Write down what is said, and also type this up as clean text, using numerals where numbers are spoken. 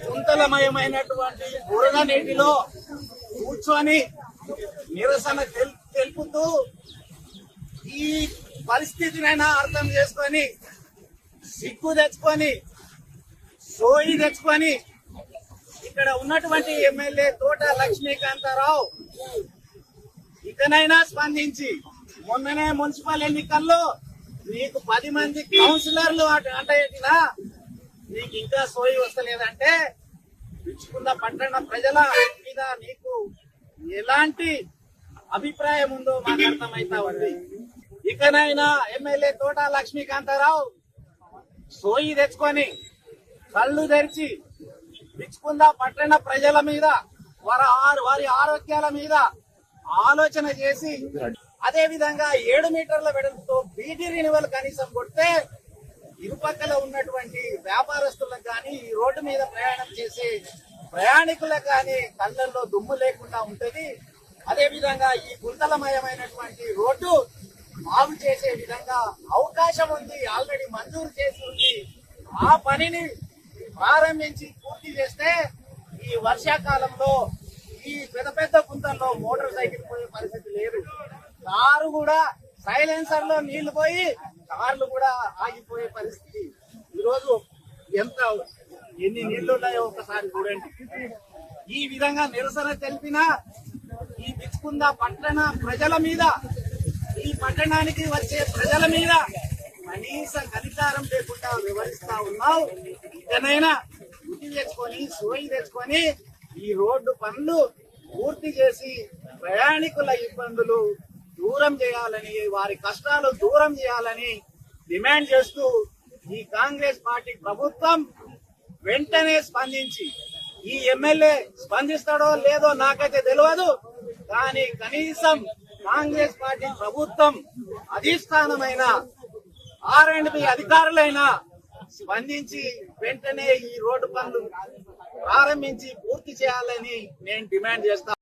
కుంతలమయమైనటువంటి బురద నీటిలో కూర్చొని నిరసన తెలుపుతూ ఈ పరిస్థితినైనా అర్థం చేసుకొని సిగ్గు తెచ్చుకొని సోయి తెచ్చుకొని ఇక్కడ ఉన్నటువంటి ఎమ్మెల్యే తోట లక్ష్మీకాంతారావు ఇకనైనా స్పందించి మొన్ననే మున్సిపల్ ఎన్నికల్లో నీకు 10 మంది కౌన్సిలర్లు అంటే నీకు ఇంకా సోయి వస్తలేదంటే పిచ్చుకున్న పట్టణ ప్రజల మీద నీకు ఎలాంటి అభిప్రాయం ఉందో మాకు అర్థమైతా ఉంది. ఇకనైనా ఎమ్మెల్యే తోట లక్ష్మీకాంతారావు సోయి తెచ్చుకొని కళ్ళు తెరిచి పిచ్చుకుంద పట్టణ ప్రజల మీద వారి ఆరోగ్యాల మీద ఆలోచన చేసి అదే విధంగా 7 మీటర్ల వెడల్పుతో బీటీ రినివల్ కనీసం కొడితే ఇరుపక్కల ఉన్నటువంటి వ్యాపారస్తులకు కానీ ఈ రోడ్డు మీద ప్రయాణం చేసే ప్రయాణికులకు కానీ కళ్ళల్లో దుమ్ము లేకుండా ఉంటది. అదే విధంగా ఈ గుంతలమయమైనటువంటి రోడ్డు బాగు చేసే విధంగా అవకాశం ఉంది, ఆల్రెడీ మంజూరు చేసి ఉంది. ఆ పనిని ప్రారంభించి పూర్తి చేస్తే ఈ వర్షాకాలంలో ఈ పెద్ద గుంతల్లో మోటార్ సైకిల్ పోయే పరిస్థితి లేదు. కారు కూడా సైలెన్సర్ లో నీళ్లు పోయి కార్లు కూడా ఆగిపోయే పరిస్థితి. ఈరోజు ఎన్ని నీళ్లు ఉన్నాయో ఒకసారి చూడండి. ఈ విధంగా నిరసన తెలిపిన ఈ పిచ్చుకుంద పట్టణ ప్రజల మీద, ఈ పట్టణానికి వచ్చే ప్రజల మీద కనీస అధికారం లేకుండా వివరిస్తా ఉన్నావు. ఇకనైనా బుద్ధి తెచ్చుకొని సోయి తెచ్చుకొని ఈ రోడ్డు పనులు పూర్తి చేసి ప్రయాణికుల ఇబ్బందులు దూరం చేయాలని, వారి కష్టాలు దూరం చేయాలని డిమాండ్ చేస్తూ ఈ కాంగ్రెస్ పార్టీ ప్రభుత్వం వెంటనే స్పందించి, ఈ ఎమ్మెల్యే స్పందిస్తాడో లేదో నాకైతే తెలియదు, కానీ కనీసం కాంగ్రెస్ పార్టీ ప్రభుత్వం అధిష్టానమైన R&B అధికారులైనా స్పందించి వెంటనే ఈ రోడ్డు పనులు ప్రారంభించి పూర్తి చేయాలని నేను డిమాండ్ చేస్తాను.